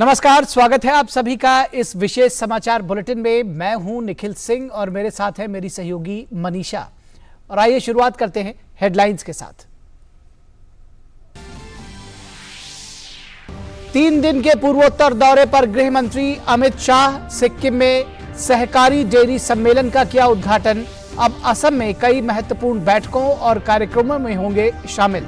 नमस्कार, स्वागत है आप सभी का इस विशेष समाचार बुलेटिन में। मैं हूं निखिल सिंह और मेरे साथ है मेरी सहयोगी मनीषा। और आइए शुरुआत करते हैं हेडलाइंस के साथ। 3 दिन के पूर्वोत्तर दौरे पर गृह मंत्री अमित शाह सिक्किम में सहकारी डेयरी सम्मेलन का किया उद्घाटन। अब असम में कई महत्वपूर्ण बैठकों और कार्यक्रमों में होंगे शामिल।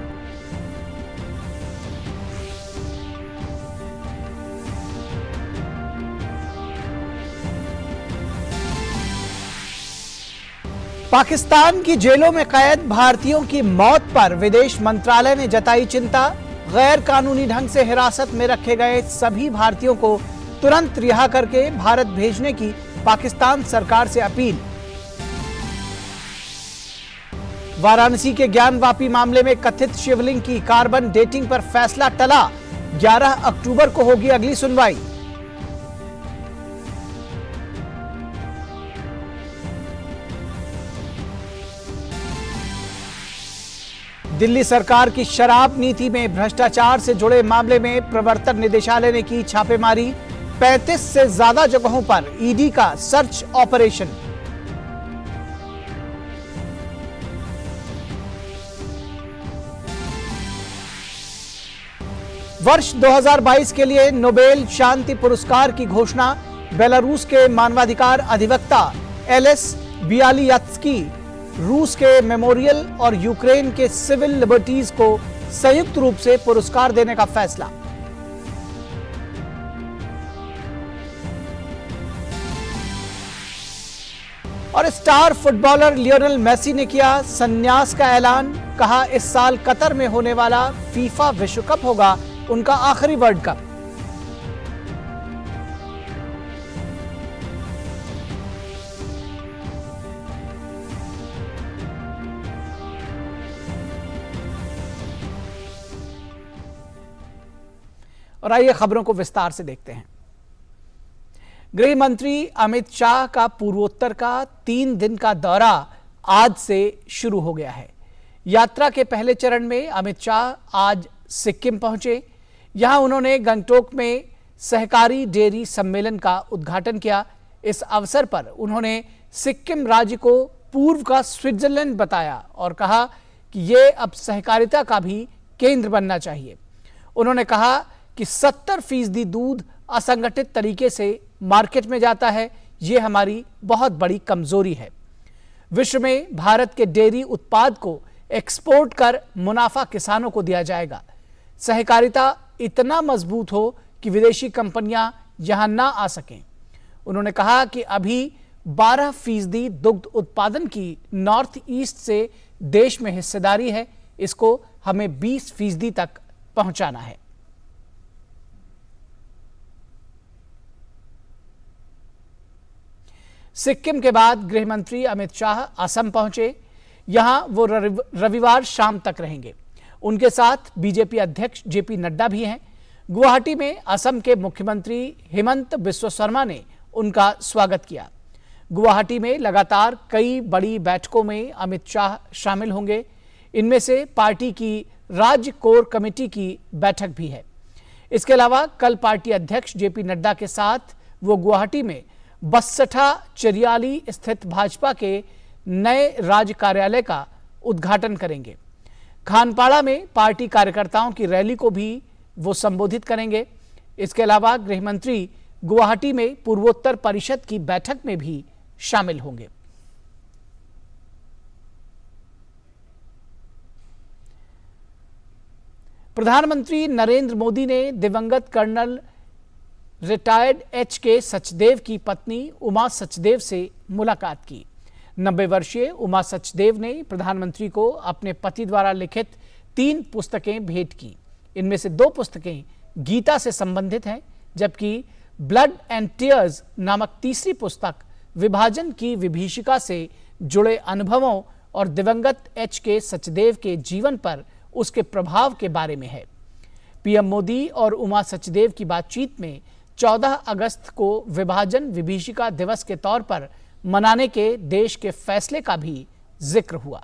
पाकिस्तान की जेलों में कैद भारतीयों की मौत पर विदेश मंत्रालय ने जताई चिंता। गैर कानूनी ढंग से हिरासत में रखे गए सभी भारतीयों को तुरंत रिहा करके भारत भेजने की पाकिस्तान सरकार से अपील। वाराणसी के ज्ञानवापी मामले में कथित शिवलिंग की कार्बन डेटिंग पर फैसला टला। 11 अक्टूबर को होगी अगली सुनवाई। दिल्ली सरकार की शराब नीति में भ्रष्टाचार से जुड़े मामले में प्रवर्तन निदेशालय ने की छापेमारी। 35 से ज्यादा जगहों पर ईडी का सर्च ऑपरेशन। वर्ष 2022 के लिए नोबेल शांति पुरस्कार की घोषणा। बेलारूस के मानवाधिकार अधिवक्ता एलेस बियालियात्स्की, रूस के मेमोरियल और यूक्रेन के सिविल लिबर्टीज को संयुक्त रूप से पुरस्कार देने का फैसला। और स्टार फुटबॉलर लियोनेल मेसी ने किया संन्यास का ऐलान। कहा, इस साल कतर में होने वाला फीफा विश्व कप होगा उनका आखिरी वर्ल्ड कप। और आइए खबरों को विस्तार से देखते हैं। गृह मंत्री अमित शाह का पूर्वोत्तर का 3 दिन का दौरा आज से शुरू हो गया है। यात्रा के पहले चरण में अमित शाह आज सिक्किम पहुंचे। यहां उन्होंने गंगटोक में सहकारी डेयरी सम्मेलन का उद्घाटन किया। इस अवसर पर उन्होंने सिक्किम राज्य को पूर्व का स्विट्जरलैंड बताया और कहा कि यह अब सहकारिता का भी केंद्र बनना चाहिए। उन्होंने कहा कि 70% दूध असंगठित तरीके से मार्केट में जाता है। ये हमारी बहुत बड़ी कमजोरी है। विश्व में भारत के डेयरी उत्पाद को एक्सपोर्ट कर मुनाफा किसानों को दिया जाएगा। सहकारिता इतना मजबूत हो कि विदेशी कंपनियां यहां ना आ सकें। उन्होंने कहा कि अभी 12% दुग्ध उत्पादन की नॉर्थ ईस्ट से देश में हिस्सेदारी है। इसको हमें 20% तक पहुंचाना है। सिक्किम के बाद गृह मंत्री अमित शाह असम पहुंचे। यहां वो रविवार शाम तक रहेंगे। उनके साथ बीजेपी अध्यक्ष जेपी नड्डा भी हैं। गुवाहाटी में असम के मुख्यमंत्री हिमंत बिस्वा शर्मा ने उनका स्वागत किया। गुवाहाटी में लगातार कई बड़ी बैठकों में अमित शाह शामिल होंगे। इनमें से पार्टी की राज्य कोर कमेटी की बैठक भी है। इसके अलावा कल पार्टी अध्यक्ष जेपी नड्डा के साथ वो गुवाहाटी में बसठा चरियाली स्थित भाजपा के नए राज्य कार्यालय का उद्घाटन करेंगे। खानपाड़ा में पार्टी कार्यकर्ताओं की रैली को भी वो संबोधित करेंगे। इसके अलावा गृह मंत्री गुवाहाटी में पूर्वोत्तर परिषद की बैठक में भी शामिल होंगे। प्रधानमंत्री नरेंद्र मोदी ने दिवंगत कर्नल रिटायर्ड एच.के. सचदेव की पत्नी उमा सचदेव से मुलाकात की। 90 वर्षीय उमा सचदेव ने प्रधानमंत्री को अपने पति द्वारा लिखित 3 पुस्तकें भेंट की। इनमें से 2 पुस्तकें गीता से संबंधित हैं, जबकि ब्लड एंड टीयर्स नामक तीसरी पुस्तक विभाजन की विभीषिका से जुड़े अनुभवों और दिवंगत एच.के. सचदेव के जीवन पर उसके प्रभाव के बारे में है। पीएम मोदी और उमा सचदेव की बातचीत में 14 अगस्त को विभाजन विभीषिका दिवस के तौर पर मनाने के देश के फैसले का भी जिक्र हुआ।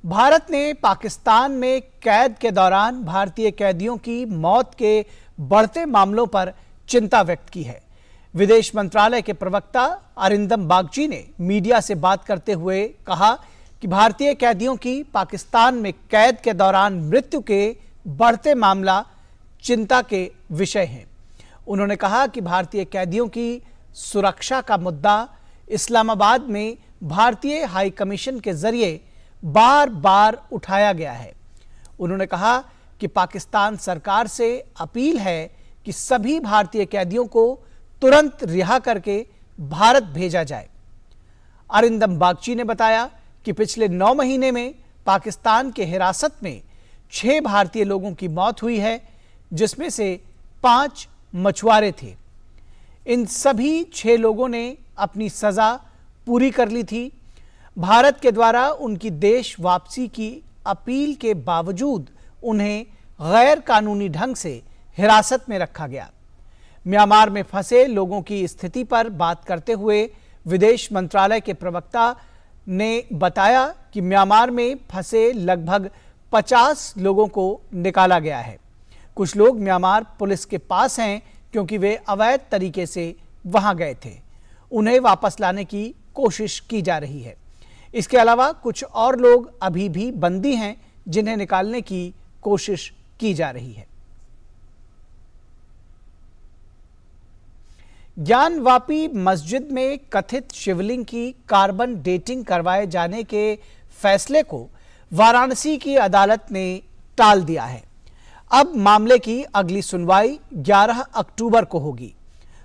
भारत ने पाकिस्तान में कैद के दौरान भारतीय कैदियों की मौत के बढ़ते मामलों पर चिंता व्यक्त की है। विदेश मंत्रालय के प्रवक्ता अरिंदम बागची ने मीडिया से बात करते हुए कहा कि भारतीय कैदियों की पाकिस्तान में कैद के दौरान मृत्यु के बढ़ते मामला चिंता के विषय हैं। उन्होंने कहा कि भारतीय कैदियों की सुरक्षा का मुद्दा इस्लामाबाद में भारतीय हाई कमीशन के जरिए बार बार उठाया गया है। उन्होंने कहा कि पाकिस्तान सरकार से अपील है कि सभी भारतीय कैदियों को तुरंत रिहा करके भारत भेजा जाए। अरिंदम बागची ने बताया कि पिछले 9 महीने में पाकिस्तान के हिरासत में 6 भारतीय लोगों की मौत हुई है, जिसमें से 5 मछुआरे थे। इन सभी 6 लोगों ने अपनी सजा पूरी कर ली थी। भारत के द्वारा उनकी देश वापसी की अपील के बावजूद उन्हें गैर कानूनी ढंग से हिरासत में रखा गया। म्यांमार में फंसे लोगों की स्थिति पर बात करते हुए विदेश मंत्रालय के प्रवक्ता ने बताया कि म्यांमार में फंसे लगभग 50 लोगों को निकाला गया है। कुछ लोग म्यांमार पुलिस के पास हैं क्योंकि वे अवैध तरीके से वहां गए थे। उन्हें वापस लाने की कोशिश की जा रही है। इसके अलावा कुछ और लोग अभी भी बंदी हैं, जिन्हें निकालने की कोशिश की जा रही है। ज्ञानवापी मस्जिद में कथित शिवलिंग की कार्बन डेटिंग करवाए जाने के फैसले को वाराणसी की अदालत ने टाल दिया है। अब मामले की अगली सुनवाई 11 अक्टूबर को होगी।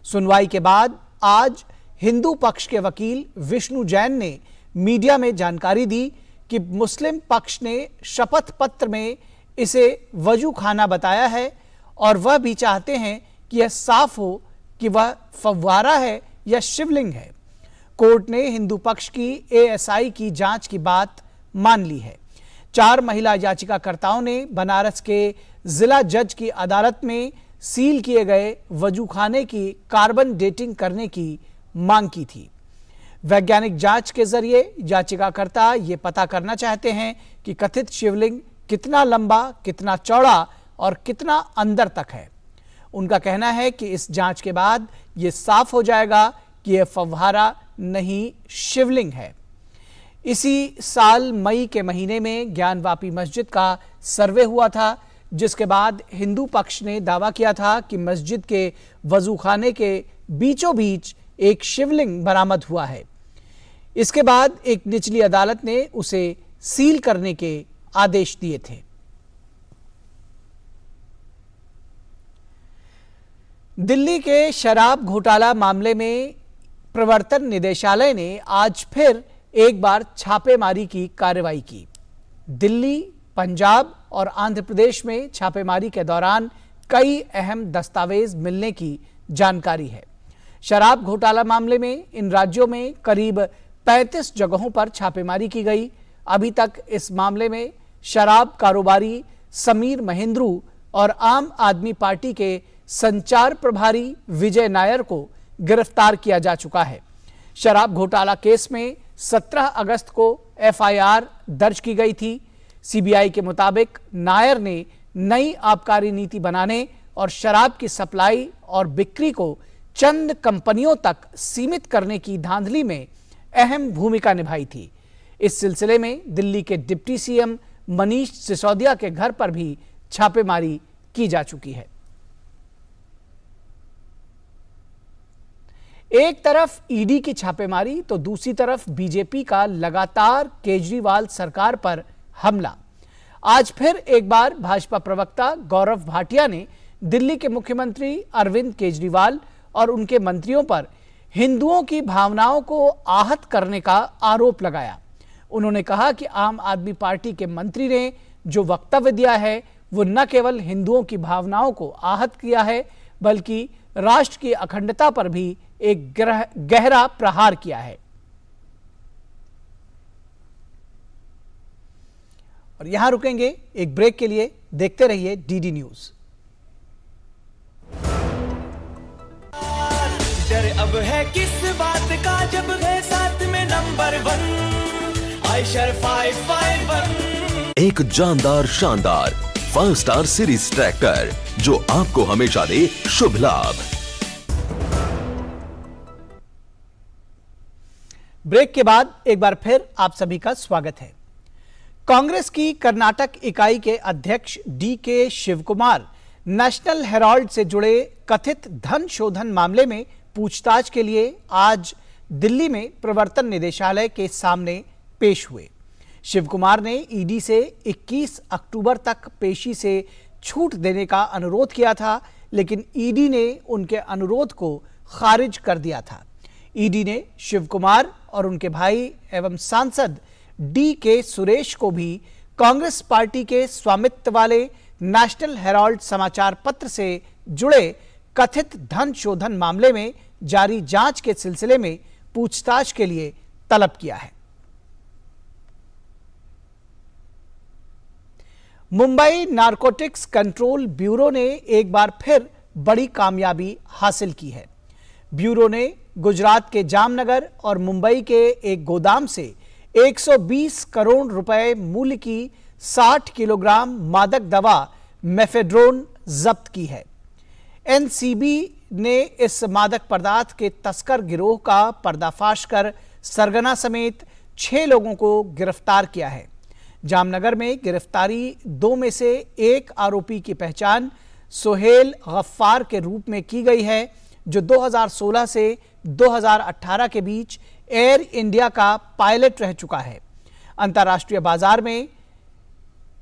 सुनवाई के बाद आज हिंदू पक्ष के वकील विष्णु जैन ने मीडिया में जानकारी दी कि मुस्लिम पक्ष ने शपथ पत्र में इसे वजू खाना बताया है और वह भी चाहते हैं कि यह साफ हो कि वह फव्वारा है या शिवलिंग है। कोर्ट ने हिंदू पक्ष की एएसआई की जांच की बात मान ली है। 4 महिला याचिकाकर्ताओं ने बनारस के जिला जज की अदालत में सील किए गए वजूखाने की कार्बन डेटिंग करने की मांग की थी। वैज्ञानिक जांच के जरिए याचिकाकर्ता ये पता करना चाहते हैं कि कथित शिवलिंग कितना लंबा, कितना चौड़ा और कितना अंदर तक है। उनका कहना है कि इस जांच के बाद ये साफ हो जाएगा कि यह फव्वारा नहीं, शिवलिंग है। इसी साल मई के महीने में ज्ञानवापी मस्जिद का सर्वे हुआ था, जिसके बाद हिंदू पक्ष ने दावा किया था कि मस्जिद के वजूखाने के बीचों बीच एक शिवलिंग बरामद हुआ है। इसके बाद एक निचली अदालत ने उसे सील करने के आदेश दिए थे। दिल्ली के शराब घोटाला मामले में प्रवर्तन निदेशालय ने आज फिर एक बार छापेमारी की कार्रवाई की। दिल्ली, पंजाब और आंध्र प्रदेश में छापेमारी के दौरान कई अहम दस्तावेज मिलने की जानकारी है। शराब घोटाला मामले में इन राज्यों में करीब 35 जगहों पर छापेमारी की गई। अभी तक इस मामले में शराब कारोबारी समीर महेंद्रू और आम आदमी पार्टी के संचार प्रभारी विजय नायर को गिरफ्तार किया जा चुका है। शराब घोटाला केस में 17 अगस्त को एफआईआर दर्ज की गई थी। सीबीआई के मुताबिक नायर ने नई आबकारी नीति बनाने और शराब की सप्लाई और बिक्री को चंद कंपनियों तक सीमित करने की धांधली में अहम भूमिका निभाई थी। इस सिलसिले में दिल्ली के डिप्टी सीएम मनीष सिसोदिया के घर पर भी छापेमारी की जा चुकी है। एक तरफ ईडी की छापेमारी तो दूसरी तरफ बीजेपी का लगातार केजरीवाल सरकार पर हमला। आज फिर एक बार भाजपा प्रवक्ता गौरव भाटिया ने दिल्ली के मुख्यमंत्री अरविंद केजरीवाल और उनके मंत्रियों पर हिंदुओं की भावनाओं को आहत करने का आरोप लगाया। उन्होंने कहा कि आम आदमी पार्टी के मंत्री ने जो वक्तव्य दिया है वो न केवल हिंदुओं की भावनाओं को आहत किया है, बल्कि राष्ट्र की अखंडता पर भी एक गहरा प्रहार किया है। और यहां रुकेंगे एक ब्रेक के लिए। देखते रहिए डीडी न्यूज। डर अब है किस बात का, जब है साथ में नंबर 1 आयशर 551 एक जानदार शानदार 5 स्टार सीरीज ट्रैक्टर जो आपको हमेशा दे शुभ लाभ। ब्रेक के बाद एक बार फिर आप सभी का स्वागत है। कांग्रेस की कर्नाटक इकाई के अध्यक्ष डीके शिवकुमार नेशनल हेराल्ड से जुड़े कथित धन शोधन मामले में पूछताछ के लिए आज दिल्ली में प्रवर्तन निदेशालय के सामने पेश हुए। शिवकुमार ने ईडी से 21 अक्टूबर तक पेशी से छूट देने का अनुरोध किया था, लेकिन ईडी ने उनके अनुरोध को खारिज कर दिया था। ईडी ने शिवकुमार और उनके भाई एवं सांसद डीके सुरेश को भी कांग्रेस पार्टी के स्वामित्व वाले नेशनल हेराल्ड समाचार पत्र से जुड़े कथित धन शोधन मामले में जारी जांच के सिलसिले में पूछताछ के लिए तलब किया है। मुंबई नारकोटिक्स कंट्रोल ब्यूरो ने एक बार फिर बड़ी कामयाबी हासिल की है। ब्यूरो ने गुजरात के जामनगर और मुंबई के एक गोदाम से 120 करोड़ रुपए मूल्य की 60 किलोग्राम मादक दवा मेफेड्रोन जब्त की है। एनसीबी ने इस मादक पदार्थ के तस्कर गिरोह का पर्दाफाश कर सरगना समेत 6 लोगों को गिरफ्तार किया है। जामनगर में गिरफ्तारी 2 में से एक आरोपी की पहचान सोहेल गफ्फार के रूप में की गई है, जो 2016 से 2018 के बीच एयर इंडिया का पायलट रह चुका है। अंतर्राष्ट्रीय बाजार में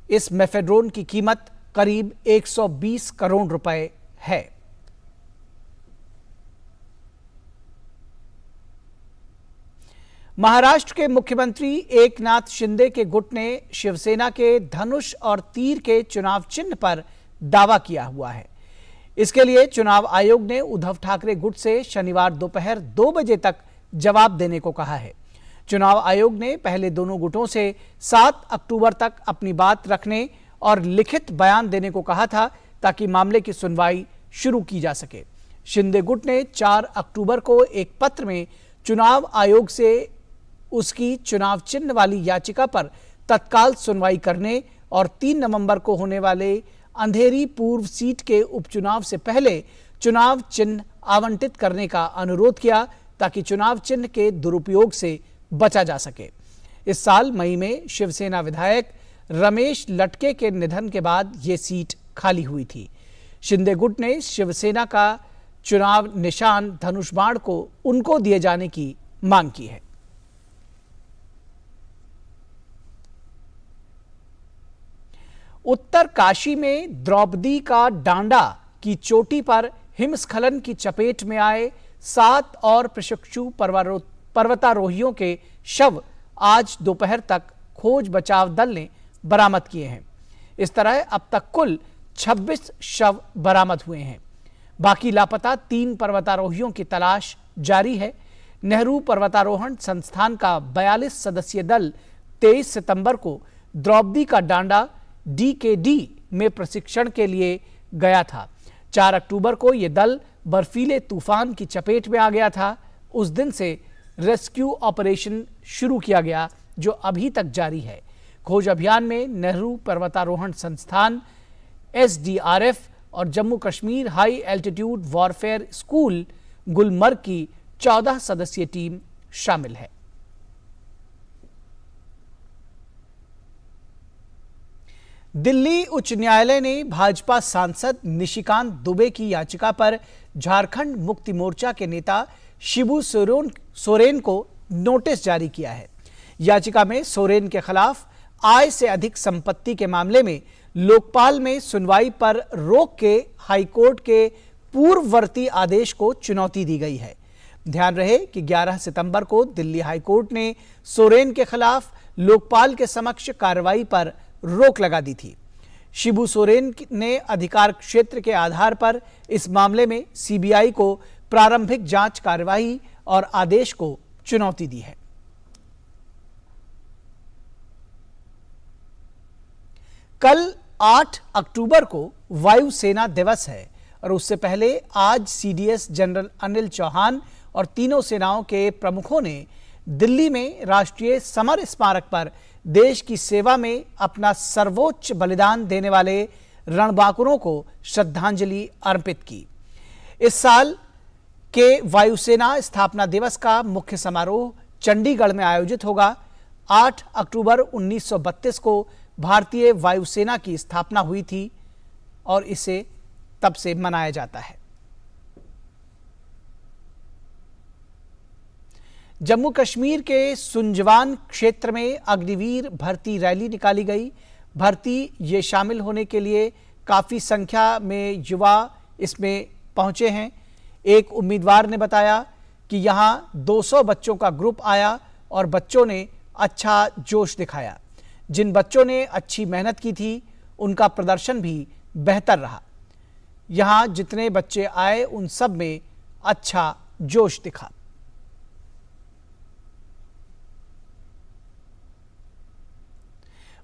इस मेफेड्रोन की कीमत करीब 120 करोड़ रुपए है। महाराष्ट्र के मुख्यमंत्री एकनाथ शिंदे के गुट ने शिवसेना के धनुष और तीर के चुनाव चिन्ह पर दावा किया हुआ है। इसके लिए चुनाव आयोग ने उद्धव ठाकरे गुट से शनिवार दोपहर 2 बजे तक जवाब देने को कहा है। चुनाव आयोग ने पहले दोनों गुटों से 7 अक्टूबर तक अपनी बात रखने और लिखित बयान देने को कहा था, ताकि मामले की सुनवाई शुरू की जा सके। शिंदे गुट ने 4 अक्टूबर को एक पत्र में चुनाव आयोग से उसकी चुनाव चिन्ह वाली याचिका पर तत्काल सुनवाई करने और 3 नवंबर को होने वाले अंधेरी पूर्व सीट के उपचुनाव से पहले चुनाव चिन्ह आवंटित करने का अनुरोध किया, ताकि चुनाव चिन्ह के दुरुपयोग से बचा जा सके। इस साल मई में शिवसेना विधायक रमेश लटके के निधन के बाद ये सीट खाली हुई थी। शिंदे गुट ने शिवसेना का चुनाव निशान धनुष बाण को उनको दिए जाने की मांग की है। उत्तर काशी में द्रौपदी का डांडा की चोटी पर हिमस्खलन की चपेट में आए 7 और प्रशिक्षु पर्वतारोहियों के शव आज दोपहर तक खोज बचाव दल ने बरामद किए हैं। इस तरह अब तक कुल 26 शव बरामद हुए हैं। बाकी लापता 3 पर्वतारोहियों की तलाश जारी है। नेहरू पर्वतारोहण संस्थान का 42 सदस्यीय दल 23 सितंबर को द्रौपदी का डांडा DKD में प्रशिक्षण के लिए गया था। 4 अक्टूबर को यह दल बर्फीले तूफान की चपेट में आ गया था। उस दिन से रेस्क्यू ऑपरेशन शुरू किया गया, जो अभी तक जारी है। खोज अभियान में नेहरू पर्वतारोहण संस्थान, SDRF और Jammu Kashmir high altitude warfare school Gulmarg की 14 सदस्यीय टीम शामिल है। दिल्ली उच्च न्यायालय ने भाजपा सांसद निशिकांत दुबे की याचिका पर झारखंड मुक्ति मोर्चा के नेता शिबू सोरेन को नोटिस जारी किया है। याचिका में सोरेन के खिलाफ आय से अधिक संपत्ति के मामले में लोकपाल में सुनवाई पर रोक के हाईकोर्ट के पूर्ववर्ती आदेश को चुनौती दी गई है। ध्यान रहे कि 11 सितंबर को दिल्ली हाईकोर्ट ने सोरेन के खिलाफ लोकपाल के समक्ष कार्रवाई पर रोक लगा दी थी। शिबू सोरेन ने अधिकार क्षेत्र के आधार पर इस मामले में सीबीआई को प्रारंभिक जांच कार्यवाही और आदेश को चुनौती दी है। कल 8 अक्टूबर को वायुसेना दिवस है और उससे पहले आज सीडीएस जनरल अनिल चौहान और तीनों सेनाओं के प्रमुखों ने दिल्ली में राष्ट्रीय समर स्मारक पर देश की सेवा में अपना सर्वोच्च बलिदान देने वाले रणबांकुरों को श्रद्धांजलि अर्पित की। इस साल के वायुसेना स्थापना दिवस का मुख्य समारोह चंडीगढ़ में आयोजित होगा। 8 अक्टूबर 1932 को भारतीय वायुसेना की स्थापना हुई थी और इसे तब से मनाया जाता है। जम्मू कश्मीर के सुंजवान क्षेत्र में अग्निवीर भर्ती रैली निकाली गई। भर्ती ये शामिल होने के लिए काफ़ी संख्या में युवा इसमें पहुंचे हैं। एक उम्मीदवार ने बताया कि यहां 200 बच्चों का ग्रुप आया और बच्चों ने अच्छा जोश दिखाया। जिन बच्चों ने अच्छी मेहनत की थी उनका प्रदर्शन भी बेहतर रहा। यहां जितने बच्चे आए उन सब में अच्छा जोश दिखा।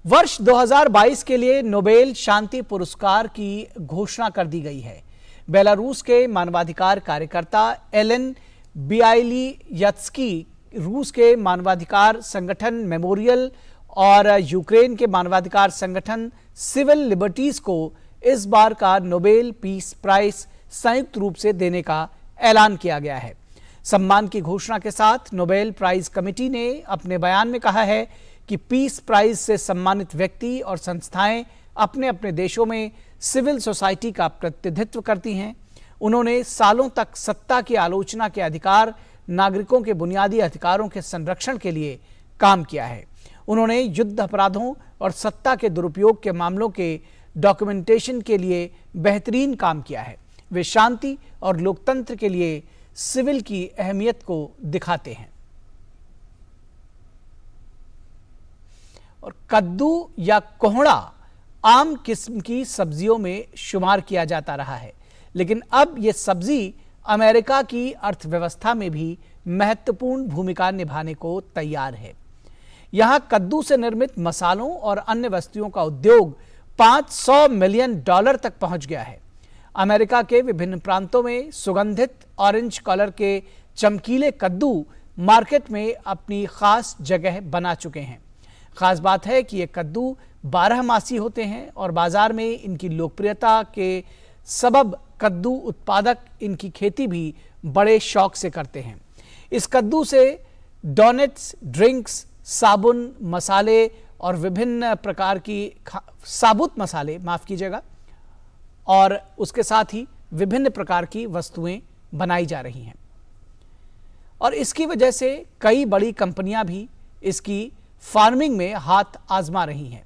वर्ष 2022 के लिए नोबेल शांति पुरस्कार की घोषणा कर दी गई है। बेलारूस के मानवाधिकार कार्यकर्ता एलेन बियालियात्स्की, रूस के मानवाधिकार संगठन मेमोरियल और यूक्रेन के मानवाधिकार संगठन सिविल लिबर्टीज को इस बार का नोबेल पीस प्राइज संयुक्त रूप से देने का ऐलान किया गया है। सम्मान की घोषणा के साथ नोबेल प्राइज कमेटी ने अपने बयान में कहा है कि पीस प्राइज से सम्मानित व्यक्ति और संस्थाएं अपने अपने देशों में सिविल सोसाइटी का प्रतिनिधित्व करती हैं। उन्होंने सालों तक सत्ता की आलोचना के अधिकार, नागरिकों के बुनियादी अधिकारों के संरक्षण के लिए काम किया है। उन्होंने युद्ध अपराधों और सत्ता के दुरुपयोग के मामलों के डॉक्यूमेंटेशन के लिए बेहतरीन काम किया है। वे शांति और लोकतंत्र के लिए सिविल की अहमियत को दिखाते हैं। और कद्दू या कोहड़ा आम किस्म की सब्जियों में शुमार किया जाता रहा है, लेकिन अब यह सब्जी अमेरिका की अर्थव्यवस्था में भी महत्वपूर्ण भूमिका निभाने को तैयार है। यहां कद्दू से निर्मित मसालों और अन्य वस्तुओं का उद्योग $500 मिलियन तक पहुंच गया है। अमेरिका के विभिन्न प्रांतों में सुगंधित ऑरेंज कलर के चमकीले कद्दू मार्केट में अपनी खास जगह बना चुके हैं। खास बात है कि ये कद्दू 12 मासी होते हैं और बाजार में इनकी लोकप्रियता के सबब कद्दू उत्पादक इनकी खेती भी बड़े शौक से करते हैं। इस कद्दू से डोनेट्स, ड्रिंक्स, साबुन, मसाले और विभिन्न प्रकार की साबुत मसाले, माफ कीजिएगा, और उसके साथ ही विभिन्न प्रकार की वस्तुएं बनाई जा रही हैं। और इसकी वजह से कई बड़ी कंपनियां भी इसकी फार्मिंग में हाथ आजमा रही हैं।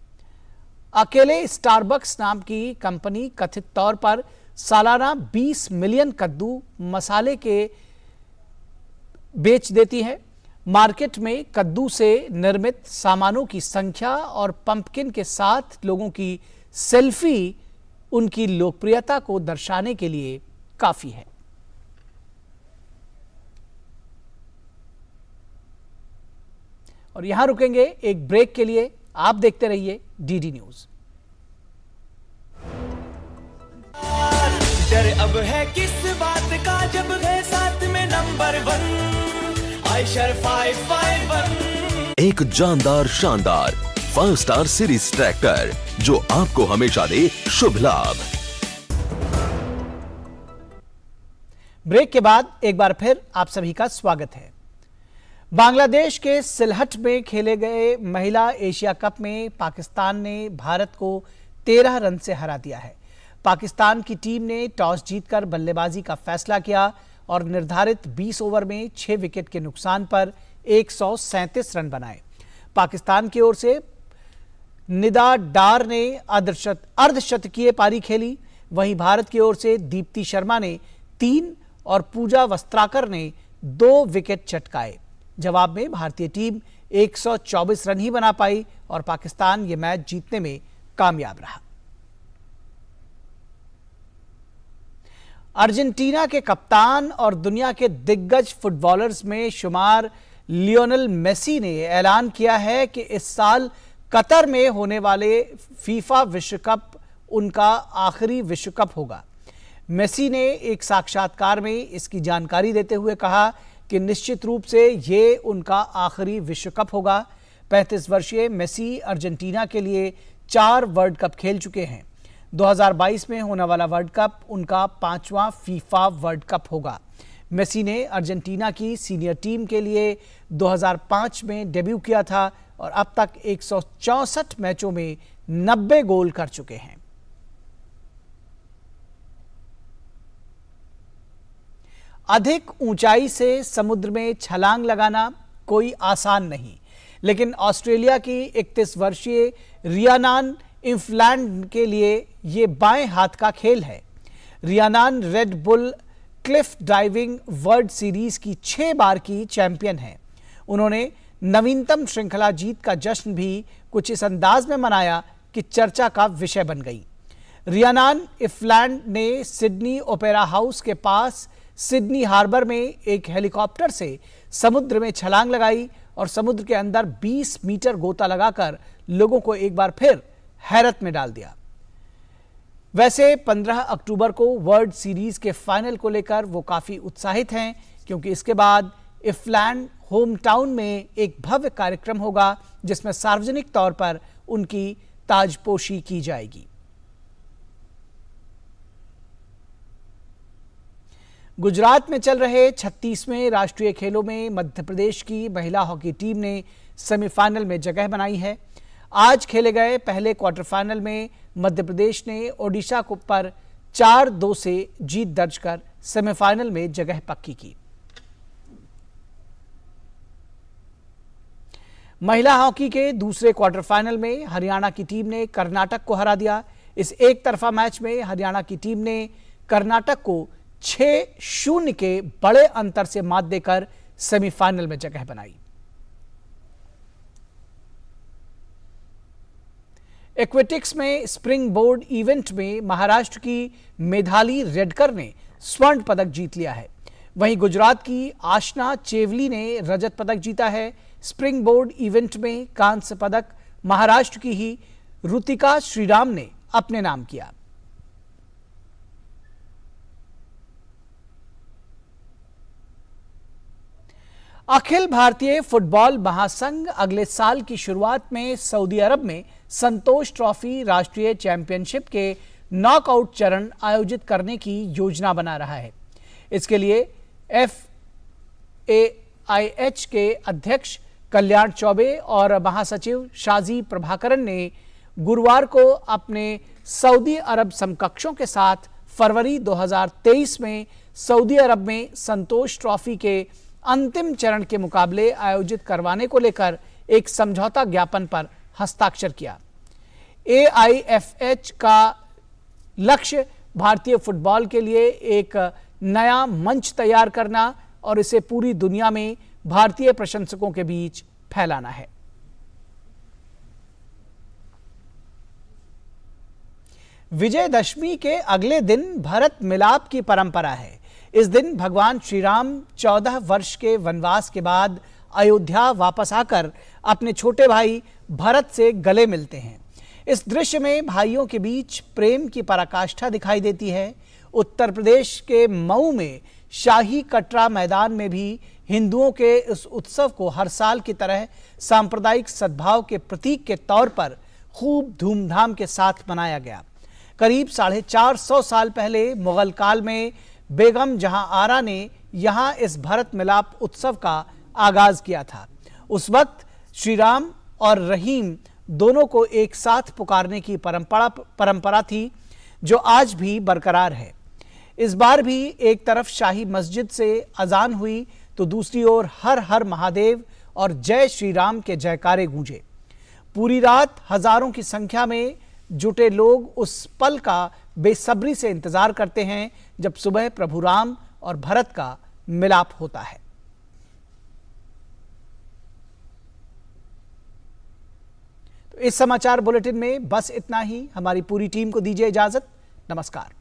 अकेले स्टारबक्स नाम की कंपनी कथित तौर पर सालाना 20 मिलियन कद्दू मसाले के बेच देती है। मार्केट में कद्दू से निर्मित सामानों की संख्या और पंपकिन के साथ लोगों की सेल्फी उनकी लोकप्रियता को दर्शाने के लिए काफी है। और यहां रुकेंगे एक ब्रेक के लिए। आप देखते रहिए डीडी न्यूज। डर अब है किस बात का जब है साथ में नंबर 1 आयशर 551। एक जानदार शानदार 5 स्टार सीरीज ट्रैक्टर जो आपको हमेशा दे शुभ लाभ। ब्रेक के बाद एक बार फिर आप सभी का स्वागत है। बांग्लादेश के सिलहट में खेले गए महिला एशिया कप में पाकिस्तान ने भारत को 13 रन से हरा दिया है। पाकिस्तान की टीम ने टॉस जीतकर बल्लेबाजी का फैसला किया और निर्धारित 20 ओवर में 6 विकेट के नुकसान पर 137 रन बनाए। पाकिस्तान की ओर से निदा डार ने अर्धशतकीय पारी खेली। वहीं भारत की ओर से दीप्ति शर्मा ने 3 और पूजा वस्त्राकर ने 2 विकेट चटकाए। जवाब में भारतीय टीम 124 रन ही बना पाई और पाकिस्तान ये मैच जीतने में कामयाब रहा। अर्जेंटीना के कप्तान और दुनिया के दिग्गज फुटबॉलर्स में शुमार लियोनेल मेसी ने ऐलान किया है कि इस साल कतर में होने वाले फीफा विश्व कप उनका आखिरी विश्व कप होगा। मेसी ने एक साक्षात्कार में इसकी जानकारी देते हुए कहा कि निश्चित रूप से ये उनका आखिरी विश्व कप होगा। 35 वर्षीय मेसी अर्जेंटीना के लिए 4 वर्ल्ड कप खेल चुके हैं। 2022 में होने वाला वर्ल्ड कप उनका 5वां फीफा वर्ल्ड कप होगा। मेसी ने अर्जेंटीना की सीनियर टीम के लिए 2005 में डेब्यू किया था और अब तक 164 मैचों में 90 गोल कर चुके हैं। अधिक ऊंचाई से समुद्र में छलांग लगाना कोई आसान नहीं, लेकिन ऑस्ट्रेलिया की 31 वर्षीय रियानान इंफलैंड के लिए ये बाएं हाथ का खेल है। Rhiannan Red Bull cliff diving world series की 6 बार की चैंपियन है। उन्होंने नवीनतम श्रृंखला जीत का जश्न भी कुछ इस अंदाज में मनाया कि चर्चा का विषय बन गई। रियानान इंफलैंड ने सिडनी ओपेरा हाउस के पास सिडनी हार्बर में एक हेलीकॉप्टर से समुद्र में छलांग लगाई और समुद्र के अंदर 20 मीटर गोता लगाकर लोगों को एक बार फिर हैरत में डाल दिया। वैसे 15 अक्टूबर को वर्ल्ड सीरीज के फाइनल को लेकर वो काफी उत्साहित हैं, क्योंकि इसके बाद इंफलैंड होम टाउन में एक भव्य कार्यक्रम होगा जिसमें सार्वजनिक तौर पर उनकी ताजपोशी की जाएगी। गुजरात में चल रहे 36वें राष्ट्रीय खेलों में मध्य प्रदेश की महिला हॉकी टीम ने सेमीफाइनल में जगह बनाई है। आज खेले गए पहले क्वार्टर फाइनल में मध्य प्रदेश ने ओडिशा को पर 4-2 से जीत दर्ज कर सेमीफाइनल में जगह पक्की की। महिला हॉकी के दूसरे क्वार्टर फाइनल में हरियाणा की टीम ने कर्नाटक को हरा दिया। इस एक तरफा मैच में हरियाणा की टीम ने कर्नाटक को 6-0 के बड़े अंतर से मात देकर सेमीफाइनल में जगह बनाई। एक्वेटिक्स में स्प्रिंग बोर्ड इवेंट में महाराष्ट्र की मेधाली रेडकर ने स्वर्ण पदक जीत लिया है। वहीं गुजरात की आशना चेवली ने रजत पदक जीता है। स्प्रिंग बोर्ड इवेंट में कांस्य पदक महाराष्ट्र की ही रुतिका श्रीराम ने अपने नाम किया। अखिल भारतीय फुटबॉल महासंघ अगले साल की शुरुआत में सऊदी अरब में संतोष ट्रॉफी राष्ट्रीय चैंपियनशिप के नॉकआउट चरण आयोजित करने की योजना बना रहा है। इसके लिए FAIH के अध्यक्ष कल्याण चौबे और महासचिव शाजी प्रभाकरन ने गुरुवार को अपने सऊदी अरब समकक्षों के साथ फरवरी 2023 में सऊदी अरब में संतोष ट्रॉफी के अंतिम चरण के मुकाबले आयोजित करवाने को लेकर एक समझौता ज्ञापन पर हस्ताक्षर किया। AIFH का लक्ष्य भारतीय फुटबॉल के लिए एक नया मंच तैयार करना और इसे पूरी दुनिया में भारतीय प्रशंसकों के बीच फैलाना है। विजयदशमी के अगले दिन भरत मिलाप की परंपरा है। इस दिन भगवान श्री राम 14 वर्ष के वनवास के बाद अयोध्या वापस आकर अपने छोटे भाई भरत से गले मिलते हैं। इस दृश्य में भाइयों के बीच प्रेम की पराकाष्ठा दिखाई देती है। उत्तर प्रदेश के मऊ में शाही कटरा मैदान में भी हिंदुओं के इस उत्सव को हर साल की तरह सांप्रदायिक सद्भाव के प्रतीक के तौर पर खूब धूमधाम के साथ मनाया गया। करीब 450 साल पहले मुगल काल में बेगम जहां आरा ने यहां इस भरत मिलाप उत्सव का आगाज किया था। उस वक्त श्री राम और रहीम दोनों को एक साथ पुकारने की परंपरा थी, जो आज भी बरकरार है। इस बार भी एक तरफ शाही मस्जिद से अजान हुई तो दूसरी ओर हर हर महादेव और जय श्री राम के जयकारे गूंजे। पूरी रात हजारों की संख्या में जुटे लोग उस पल का बेसब्री से इंतजार करते हैं जब सुबह प्रभु राम और भरत का मिलाप होता है। तो इस समाचार बुलेटिन में बस इतना ही। हमारी पूरी टीम को दीजिए इजाजत। नमस्कार।